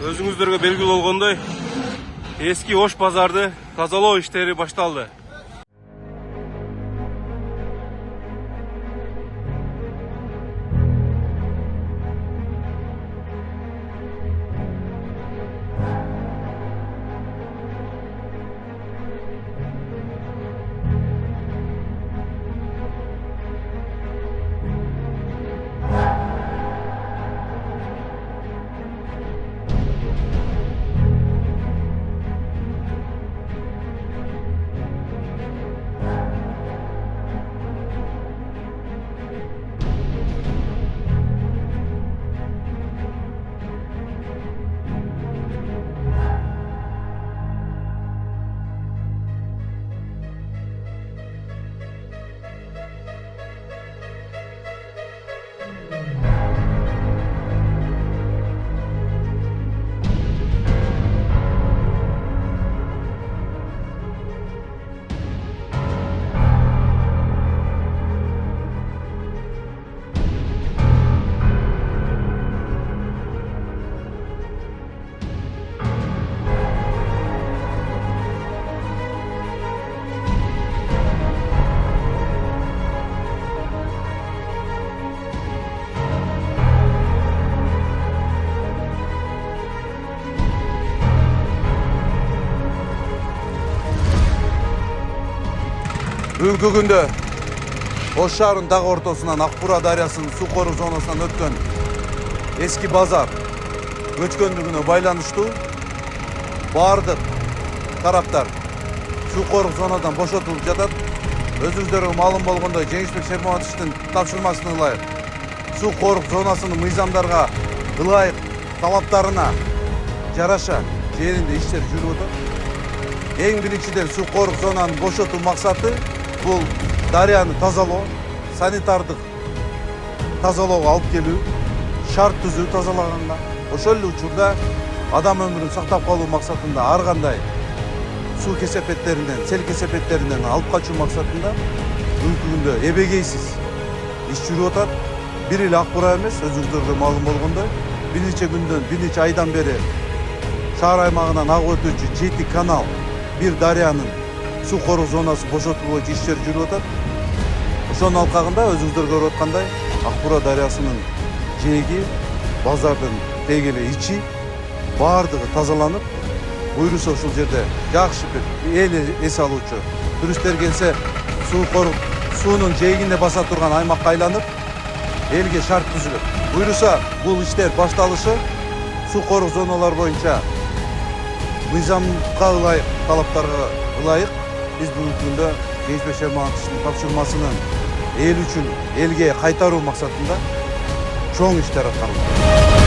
Өзүңүздөргө белгилүү болгондой, эски Ош базарды тазалоо иштери башталды. Бүгүнкү күндө Ош шаарынын дагы ортосунан Акбура дарыясынын суу коруу зонасынан өткөн эски базар өчкөндүгүнө байланыштуу баардык тараптар суу коруу зонадан бошотулуп жатат. Өзүңүздөргө маалым болгондой, Жеңишбек Шерматовичтин тапшырмасына ылайык суу коруу зонасынын мыйзамдарга ылайык талаптарына жараша жеринде иштер жүрүп атат. Эң биринчиден суу коруу зонанын бошотуу максаты бул дарыяны тазалоо, санитардык тазалоого алып келүү, шарт түзүү тазалаганга, ошол эле учурда адам өмүрүн сактап калуу максатында ар кандай суу кесепеттеринен, сел кесепеттеринен алып качуу максатында бүгүнкү күндө эбегейсиз иш жүрүп атат. Бир эле Акбура эмес, өзүңүздөргө маалым болгондой, бир нече күндөн, бир нече айдан бери шаар аймагынан агып өтүүчү 7 канал, бир дарыянын суу коруу зонасы бошотулуу боюнча иштер жүрүп атат. Ошонун алкагында өзүңүздөр көрүп аткандай, Акбура дарыясынын жээги, базардын теги эле ичи баардыгы тазаланып, буюрса ушул жерде жакшы бир эл эс алуучу туристтер келсе, суунун жээгине баса турган аймакка айланып, элге шарт түзүлөт. Буюрса бул иштер башталышы суу коруу зоналар боюнча мыйзамга ылайык, талаптарга ылайык биз бүгүнкү күндө Жеңишбек Шерматовичтин тапшырмасынын эл үчүн элге кайтаруу максатында чоң иштер аткарылды.